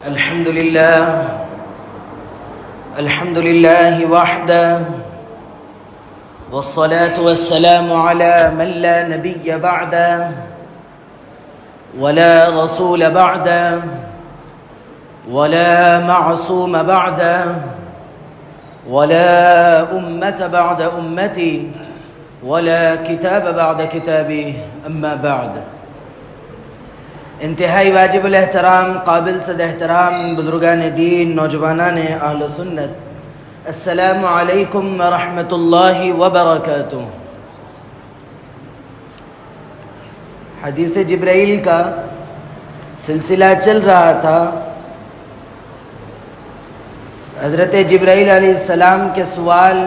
الحمد لله وحده والصلاة والسلام على من لا نبي بعده ولا رسول بعده ولا معصوم بعده ولا أمة بعد أمتي ولا كتاب بعد كتابي أما بعد. انتہائی واجب الاحترام قابل صد احترام بزرگان دین، نوجوانان اہل سنت، السلام علیکم ورحمۃ اللہ وبرکاتہ. حدیث جبرائیل کا سلسلہ چل رہا تھا. حضرت جبرائیل علیہ السلام کے سوال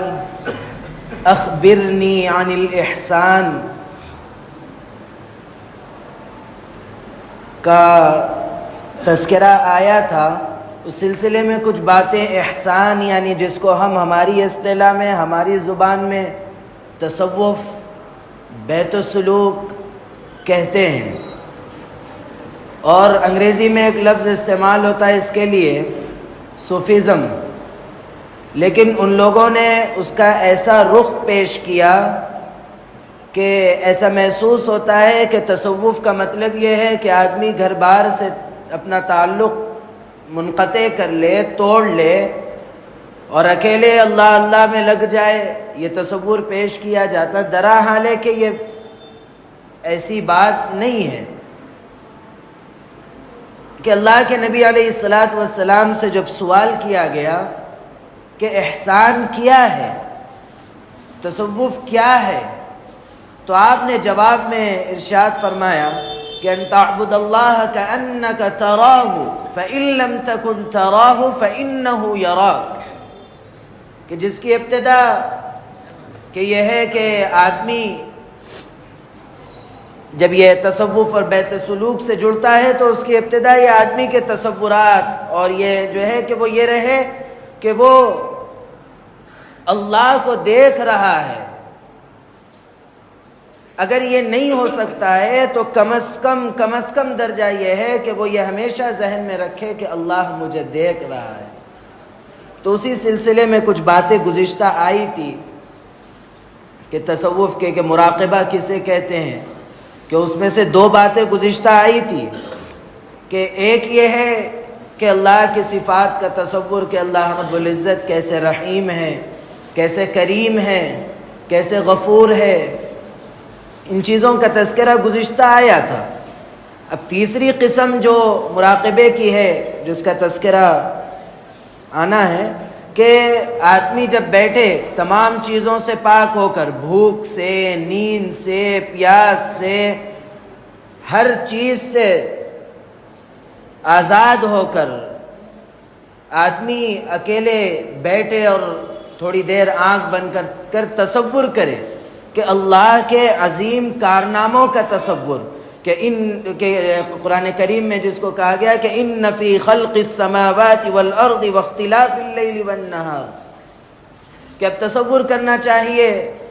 اخبرنی عن الاحسان کا تذکرہ آیا تھا. اس سلسلے میں کچھ باتیں احسان یعنی جس کو ہم ہماری اصطلاح میں، ہماری زبان میں تصوف، بیت السلوک کہتے ہیں، اور انگریزی میں ایک لفظ استعمال ہوتا ہے اس کے لیے، صوفیزم. لیکن ان لوگوں نے اس کا ایسا رخ پیش کیا کہ ایسا محسوس ہوتا ہے کہ تصوف کا مطلب یہ ہے کہ آدمی گھر بار سے اپنا تعلق منقطع کر لے، توڑ لے اور اکیلے اللہ اللہ میں لگ جائے. یہ تصور پیش کیا جاتا، درا حال ہے کہ یہ ایسی بات نہیں ہے کہ اللہ کے نبی علیہ السلام سے جب سوال کیا گیا کہ احسان کیا ہے، تصوف کیا ہے، تو آپ نے جواب میں ارشاد فرمایا کہ ان تعبد اللہ کأنک تراہ فإن لم تکن تراہ فإنہ یراک، کہ جس کی ابتدا کہ یہ ہے کہ آدمی جب یہ تصوف اور بیت سلوک سے جڑتا ہے تو اس کی ابتدا یہ آدمی کے تصورات اور یہ جو ہے کہ وہ یہ رہے کہ وہ اللہ کو دیکھ رہا ہے. اگر یہ نہیں ہو سکتا ہے تو کم از کم درجہ یہ ہے کہ وہ یہ ہمیشہ ذہن میں رکھے کہ اللہ مجھے دیکھ رہا ہے. تو اسی سلسلے میں کچھ باتیں گزشتہ آئی تھی کہ تصوف کے کہ مراقبہ کسے کہتے ہیں، کہ اس میں سے دو باتیں گزشتہ آئی تھی کہ ایک یہ ہے کہ اللہ کی صفات کا تصور کہ اللہ رب العزت کیسے رحیم ہے، کیسے کریم ہے، کیسے غفور ہے. ان چیزوں کا تذکرہ گزشتہ آیا تھا. اب تیسری قسم جو مراقبے کی ہے جس کا تذکرہ آنا ہے کہ آدمی جب بیٹھے تمام چیزوں سے پاک ہو کر، بھوک سے، نیند سے، پیاس سے، ہر چیز سے آزاد ہو کر آدمی اکیلے بیٹھے اور تھوڑی دیر آنکھ بند کر تصور کرے کہ اللہ کے عظیم کارناموں کا تصور، کہ قرآن کریم میں جس کو کہا گیا کہ ان فی خلق السماوات والارض واختلاف اللیل والنہار، کہ اب تصور کرنا چاہیے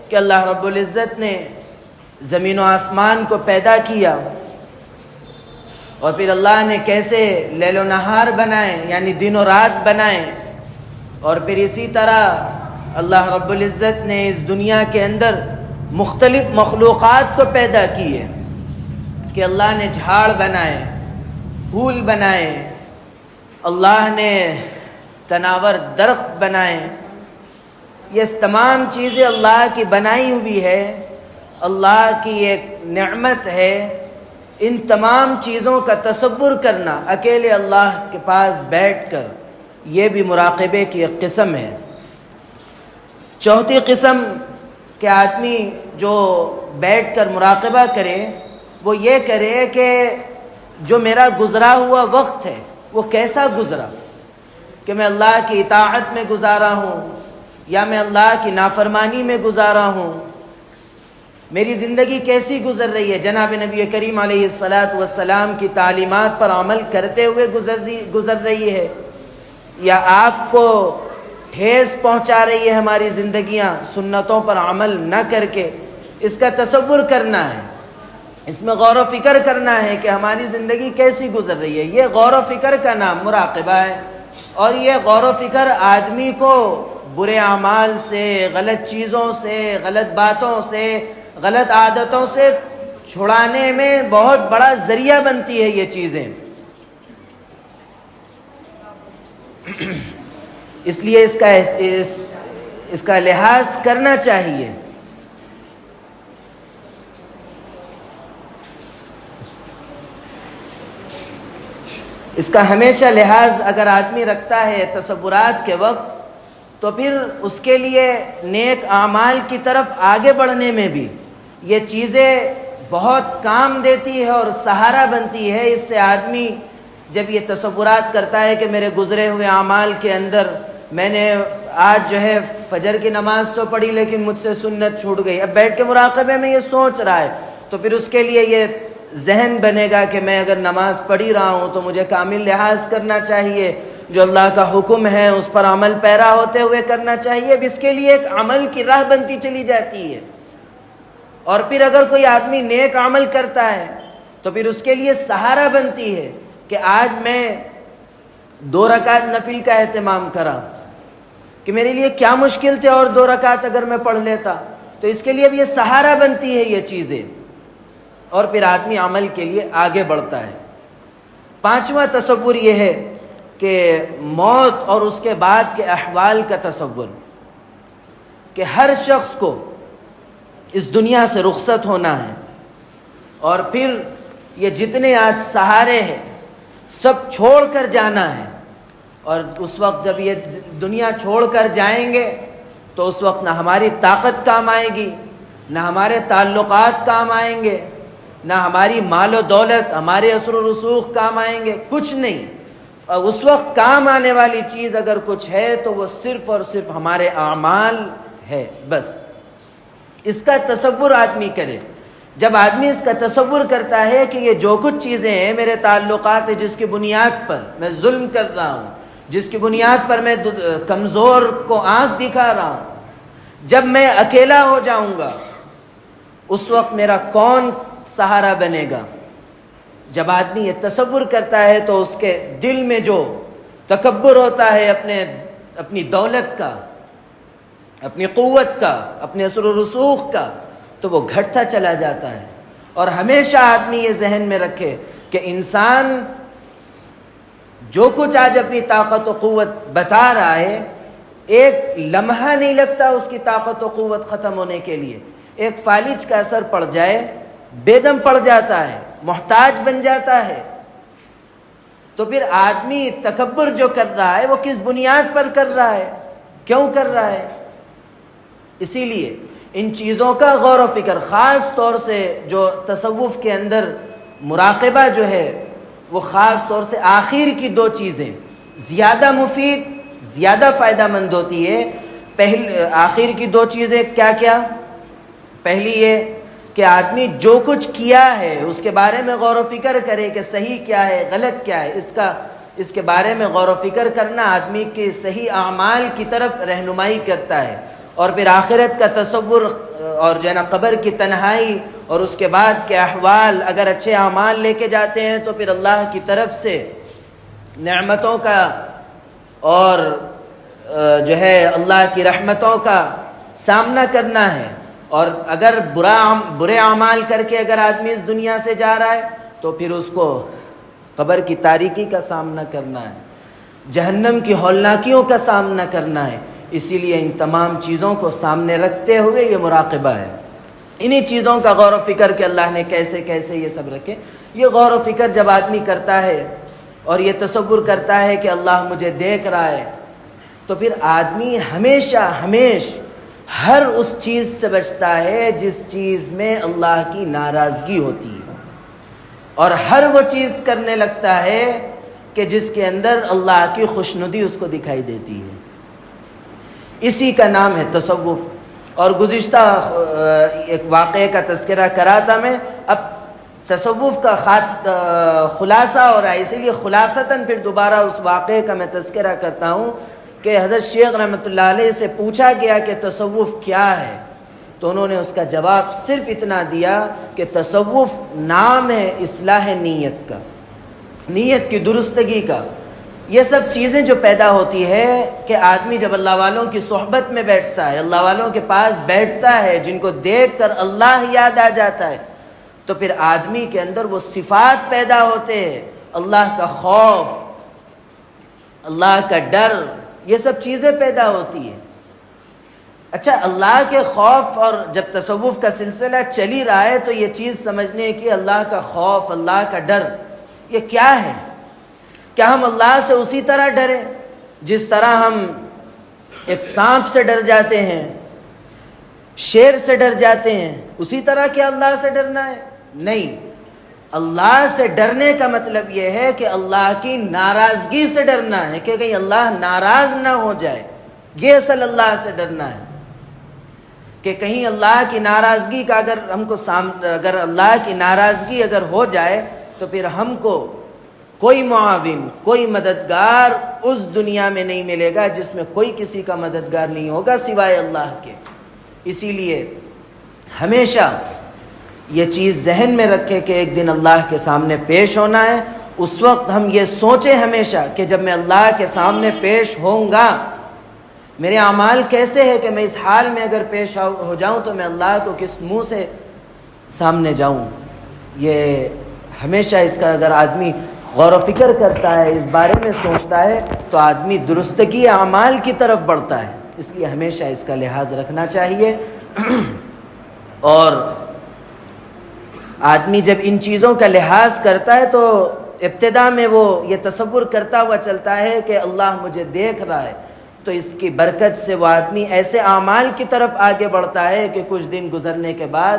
کہ اللہ رب العزت نے زمین و آسمان کو پیدا کیا اور پھر اللہ نے کیسے لیل و نہار بنائے یعنی دن و رات بنائے، اور پھر اسی طرح اللہ رب العزت نے اس دنیا کے اندر مختلف مخلوقات کو پیدا کیے، کہ اللہ نے جھاڑ بنائے، پھول بنائے، اللہ نے تناور درخت بنائے. یہ تمام چیزیں اللہ کی بنائی ہوئی ہے، اللہ کی ایک نعمت ہے. ان تمام چیزوں کا تصور کرنا اکیلے اللہ کے پاس بیٹھ کر، یہ بھی مراقبے کی ایک قسم ہے. چوتھی قسم کہ آدمی جو بیٹھ کر مراقبہ کرے وہ یہ کرے کہ جو میرا گزرا ہوا وقت ہے وہ کیسا گزرا، کہ میں اللہ کی اطاعت میں گزارا ہوں یا میں اللہ کی نافرمانی میں گزارا ہوں، میری زندگی کیسی گزر رہی ہے، جناب نبی کریم علیہ السلام کی تعلیمات پر عمل کرتے ہوئے گزر رہی ہے، یا آپ کو ٹھیس پہنچا رہی ہے ہماری زندگیاں سنتوں پر عمل نہ کر کے. اس کا تصور کرنا ہے. اس میں غور و فکر کرنا ہے کہ ہماری زندگی کیسی گزر رہی ہے. یہ غور و فکر کا نام مراقبہ ہے. اور یہ غور و فکر آدمی کو برے اعمال سے، غلط چیزوں سے، غلط باتوں سے، غلط عادتوں سے چھڑانے میں بہت بڑا ذریعہ بنتی ہے یہ چیزیں. اس لیے اس کا لحاظ کرنا چاہیے. اس کا ہمیشہ لحاظ اگر آدمی رکھتا ہے تصورات کے وقت، تو پھر اس کے لیے نیک اعمال کی طرف آگے بڑھنے میں بھی یہ چیزیں بہت کام دیتی ہے اور سہارا بنتی ہے. اس سے آدمی جب یہ تصورات کرتا ہے کہ میرے گزرے ہوئے اعمال کے اندر میں نے آج جو ہے فجر کی نماز تو پڑھی لیکن مجھ سے سنت چھوٹ گئی، اب بیٹھ کے مراقبے میں یہ سوچ رہا ہے، تو پھر اس کے لیے یہ ذہن بنے گا کہ میں اگر نماز پڑھی رہا ہوں تو مجھے کامل لحاظ کرنا چاہیے، جو اللہ کا حکم ہے اس پر عمل پیرا ہوتے ہوئے کرنا چاہیے. اب اس کے لیے ایک عمل کی راہ بنتی چلی جاتی ہے. اور پھر اگر کوئی آدمی نیک عمل کرتا ہے تو پھر اس کے لیے سہارا بنتی ہے کہ آج میں 2 رکعت نفل کا اہتمام کرا، کہ میرے لیے کیا مشکل تھے اور 2 رکعت اگر میں پڑھ لیتا. تو اس کے لیے بھی یہ سہارا بنتی ہے یہ چیزیں، اور پھر آدمی عمل کے لیے آگے بڑھتا ہے. 5واں تصور یہ ہے کہ موت اور اس کے بعد کے احوال کا تصور، کہ ہر شخص کو اس دنیا سے رخصت ہونا ہے، اور پھر یہ جتنے آج سہارے ہیں سب چھوڑ کر جانا ہے. اور اس وقت جب یہ دنیا چھوڑ کر جائیں گے تو اس وقت نہ ہماری طاقت کام آئے گی، نہ ہمارے تعلقات کام آئیں گے، نہ ہماری مال و دولت، ہمارے اثر و رسوخ کام آئیں گے، کچھ نہیں. اور اس وقت کام آنے والی چیز اگر کچھ ہے تو وہ صرف اور صرف ہمارے اعمال ہے. بس اس کا تصور آدمی کرے. جب آدمی اس کا تصور کرتا ہے کہ یہ جو کچھ چیزیں ہیں، میرے تعلقات ہیں جس کی بنیاد پر میں ظلم کر رہا ہوں، جس کی بنیاد پر میں کمزور کو آنکھ دکھا رہا ہوں، جب میں اکیلا ہو جاؤں گا اس وقت میرا کون سہارا بنے گا. جب آدمی یہ تصور کرتا ہے تو اس کے دل میں جو تکبر ہوتا ہے اپنی دولت کا، اپنی قوت کا، اپنے اثر و رسوخ کا، تو وہ گھٹتا چلا جاتا ہے. اور ہمیشہ آدمی یہ ذہن میں رکھے کہ انسان جو کچھ آج اپنی طاقت و قوت بتا رہا ہے، ایک لمحہ نہیں لگتا اس کی طاقت و قوت ختم ہونے کے لیے. ایک فالج کا اثر پڑ جائے، بے دم پڑ جاتا ہے، محتاج بن جاتا ہے. تو پھر آدمی تکبر جو کر رہا ہے وہ کس بنیاد پر کر رہا ہے، کیوں کر رہا ہے؟ اسی لیے ان چیزوں کا غور و فکر، خاص طور سے جو تصوف کے اندر مراقبہ جو ہے وہ خاص طور سے آخر کی 2 چیزیں زیادہ مفید، زیادہ فائدہ مند ہوتی ہے. آخر کی 2 چیزیں کیا کیا؟ پہلی یہ کہ آدمی جو کچھ کیا ہے اس کے بارے میں غور و فکر کرے کہ صحیح کیا ہے، غلط کیا ہے. اس کے بارے میں غور و فکر کرنا آدمی کے صحیح اعمال کی طرف رہنمائی کرتا ہے. اور پھر آخرت کا تصور اور جو ہے نا قبر کی تنہائی اور اس کے بعد کے احوال، اگر اچھے اعمال لے کے جاتے ہیں تو پھر اللہ کی طرف سے نعمتوں کا اور جو ہے اللہ کی رحمتوں کا سامنا کرنا ہے. اور اگر برے اعمال کر کے اگر آدمی اس دنیا سے جا رہا ہے تو پھر اس کو قبر کی تاریکی کا سامنا کرنا ہے، جہنم کی ہولناکیوں کا سامنا کرنا ہے. اسی لیے ان تمام چیزوں کو سامنے رکھتے ہوئے یہ مراقبہ ہے. انہی چیزوں کا غور و فکر کہ اللہ نے کیسے کیسے یہ سب رکھے. یہ غور و فکر جب آدمی کرتا ہے اور یہ تصور کرتا ہے کہ اللہ مجھے دیکھ رہا ہے، تو پھر آدمی ہمیشہ ہر اس چیز سے بچتا ہے جس چیز میں اللہ کی ناراضگی ہوتی ہے، اور ہر وہ چیز کرنے لگتا ہے کہ جس کے اندر اللہ کی خوشنودی اس کو دکھائی دیتی ہے. اسی کا نام ہے تصوف. اور گزشتہ ایک واقعے کا تذکرہ کرا تھا میں. اب تصوف کا خلاصہ ہو رہا ہے، اسی لیے خلاصتاً پھر دوبارہ اس واقعے کا میں تذکرہ کرتا ہوں کہ حضرت شیخ رحمۃ اللہ علیہ سے پوچھا گیا کہ تصوف کیا ہے، تو انہوں نے اس کا جواب صرف اتنا دیا کہ تصوف نام ہے اصلاح نیت کا، نیت کی درستگی کا۔ یہ سب چیزیں جو پیدا ہوتی ہے کہ آدمی جب اللہ والوں کی صحبت میں بیٹھتا ہے، اللہ والوں کے پاس بیٹھتا ہے جن کو دیکھ کر اللہ یاد آ جاتا ہے، تو پھر آدمی کے اندر وہ صفات پیدا ہوتے ہیں، اللہ کا خوف، اللہ کا ڈر، یہ سب چیزیں پیدا ہوتی ہیں۔ اچھا، اللہ کے خوف، اور جب تصوف کا سلسلہ چل ہی رہا ہے تو یہ چیز سمجھنے کی اللہ کا خوف، اللہ کا ڈر، یہ کیا ہے؟ کیا ہم اللہ سے اسی طرح ڈریں جس طرح ہم ایک سانپ سے ڈر جاتے ہیں، شیر سے ڈر جاتے ہیں؟ اسی طرح کیا اللہ سے ڈرنا ہے؟ نہیں، اللہ سے ڈرنے کا مطلب یہ ہے کہ اللہ کی ناراضگی سے ڈرنا ہے، کہ کہیں اللہ ناراض نہ ہو جائے، یہ اصل اللہ سے ڈرنا ہے، کہ کہیں اللہ کی ناراضگی کا اگر اللہ کی ناراضگی اگر ہو جائے تو پھر ہم کو کوئی معاون، کوئی مددگار اس دنیا میں نہیں ملے گا جس میں کوئی کسی کا مددگار نہیں ہوگا سوائے اللہ کے۔ اسی لیے ہمیشہ یہ چیز ذہن میں رکھے کہ ایک دن اللہ کے سامنے پیش ہونا ہے۔ اس وقت ہم یہ سوچیں ہمیشہ کہ جب میں اللہ کے سامنے پیش ہوں گا، میرے اعمال کیسے ہے کہ میں اس حال میں اگر پیش ہو جاؤں تو میں اللہ کو کس منہ سے سامنے جاؤں۔ یہ ہمیشہ اس کا اگر آدمی غور و فکر کرتا ہے، اس بارے میں سوچتا ہے، تو آدمی درستگی اعمال کی طرف بڑھتا ہے۔ اس لیے ہمیشہ اس کا لحاظ رکھنا چاہیے۔ اور آدمی جب ان چیزوں کا لحاظ کرتا ہے تو ابتدا میں وہ یہ تصور کرتا ہوا چلتا ہے کہ اللہ مجھے دیکھ رہا ہے، تو اس کی برکت سے وہ آدمی ایسے اعمال کی طرف آگے بڑھتا ہے کہ کچھ دن گزرنے کے بعد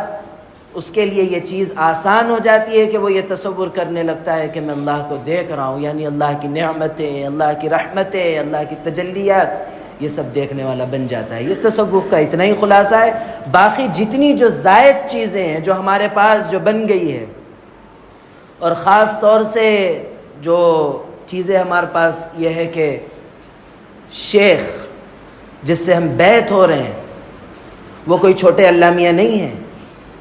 اس کے لیے یہ چیز آسان ہو جاتی ہے کہ وہ یہ تصور کرنے لگتا ہے کہ میں اللہ کو دیکھ رہا ہوں، یعنی اللہ کی نعمتیں، اللہ کی رحمتیں، اللہ کی تجلیات، یہ سب دیکھنے والا بن جاتا ہے۔ یہ تصوف کا اتنا ہی خلاصہ ہے۔ باقی جتنی جو زائد چیزیں ہیں جو ہمارے پاس جو بن گئی ہے، اور خاص طور سے جو چیزیں ہمارے پاس یہ ہے کہ شیخ جس سے ہم بیعت ہو رہے ہیں وہ کوئی چھوٹے علامہ نہیں ہیں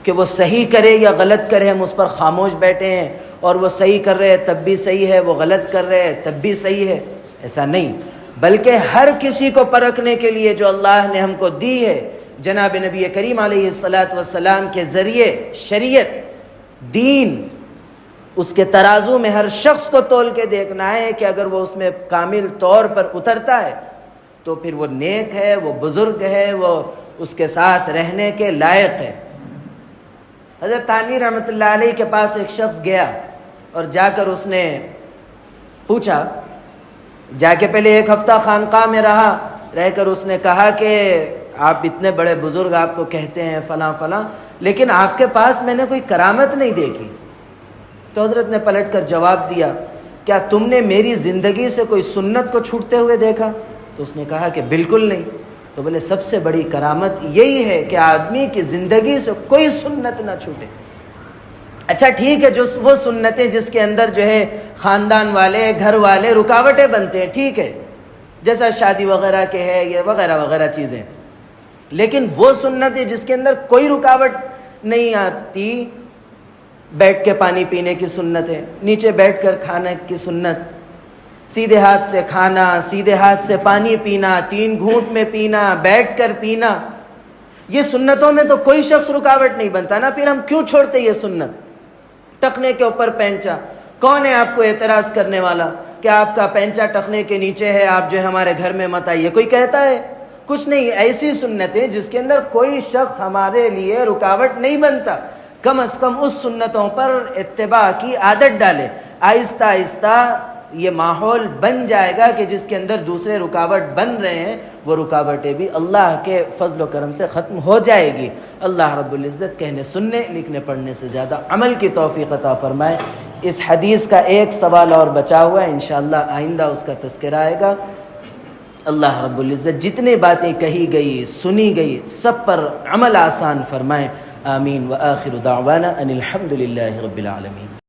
کہ وہ صحیح کرے یا غلط کرے ہم اس پر خاموش بیٹھے ہیں، اور وہ صحیح کر رہے ہیں تب بھی صحیح ہے، وہ غلط کر رہے ہیں تب بھی صحیح ہے، ایسا نہیں، بلکہ ہر کسی کو پرکھنے کے لیے جو اللہ نے ہم کو دی ہے جناب نبی کریم علیہ الصلاۃ کے ذریعے شریعت، دین، اس کے ترازو میں ہر شخص کو تول کے دیکھنا ہے کہ اگر وہ اس میں کامل طور پر اترتا ہے تو پھر وہ نیک ہے، وہ بزرگ ہے، وہ اس کے ساتھ رہنے کے لائق ہے۔ حضرت تھانوی رحمۃ اللہ علیہ کے پاس ایک شخص گیا اور جا کر اس نے پوچھا، جا کے پہلے ایک ہفتہ خانقاہ میں رہ کر اس نے کہا کہ آپ اتنے بڑے بزرگ آپ کو کہتے ہیں فلاں فلاں، لیکن آپ کے پاس میں نے کوئی کرامت نہیں دیکھی۔ تو حضرت نے پلٹ کر جواب دیا، کیا تم نے میری زندگی سے کوئی سنت کو چھوٹتے ہوئے دیکھا؟ تو اس نے کہا کہ بالکل نہیں۔ تو بولے سب سے بڑی کرامت یہی ہے کہ آدمی کی زندگی سے کوئی سنت نہ چھوٹے۔ اچھا ٹھیک ہے، جو وہ سنتیں جس کے اندر جو ہے خاندان والے، گھر والے رکاوٹیں بنتے ہیں، ٹھیک ہے، جیسا شادی وغیرہ کے ہے یہ وغیرہ وغیرہ چیزیں، لیکن وہ سنتیں جس کے اندر کوئی رکاوٹ نہیں آتی، بیٹھ کے پانی پینے کی سنت ہے، نیچے بیٹھ کر کھانے کی سنت، سیدھے ہاتھ سے کھانا، سیدھے ہاتھ سے پانی پینا، 3 گھونٹ میں پینا، بیٹھ کر پینا، یہ سنتوں میں تو کوئی شخص رکاوٹ نہیں بنتا نا، پھر ہم کیوں چھوڑتے یہ سنت؟ ٹخنے کے اوپر پینچا، کون ہے آپ کو اعتراض کرنے والا کہ آپ کا پینچا ٹخنے کے نیچے ہے، آپ جو ہے ہمارے گھر میں مت آئیے؟ کوئی کہتا ہے؟ کچھ نہیں، ایسی سنتیں جس کے اندر کوئی شخص ہمارے لیے رکاوٹ نہیں بنتا، کم از کم اس سنتوں پر اتباع کی عادت ڈالے، آہستہ آہستہ یہ ماحول بن جائے گا کہ جس کے اندر دوسرے رکاوٹ بن رہے ہیں وہ رکاوٹیں بھی اللہ کے فضل و کرم سے ختم ہو جائے گی۔ اللہ رب العزت کہنے سننے لکھنے پڑھنے سے زیادہ عمل کی توفیق عطا فرمائے۔ اس حدیث کا ایک سوال اور بچا ہوا ہے، انشاءاللہ آئندہ اس کا تذکرہ آئے گا۔ اللہ رب العزت جتنے باتیں کہی گئی سنی گئی سب پر عمل آسان فرمائے، آمین۔ وآخر دعوانا ان الحمد للہ رب العالمین۔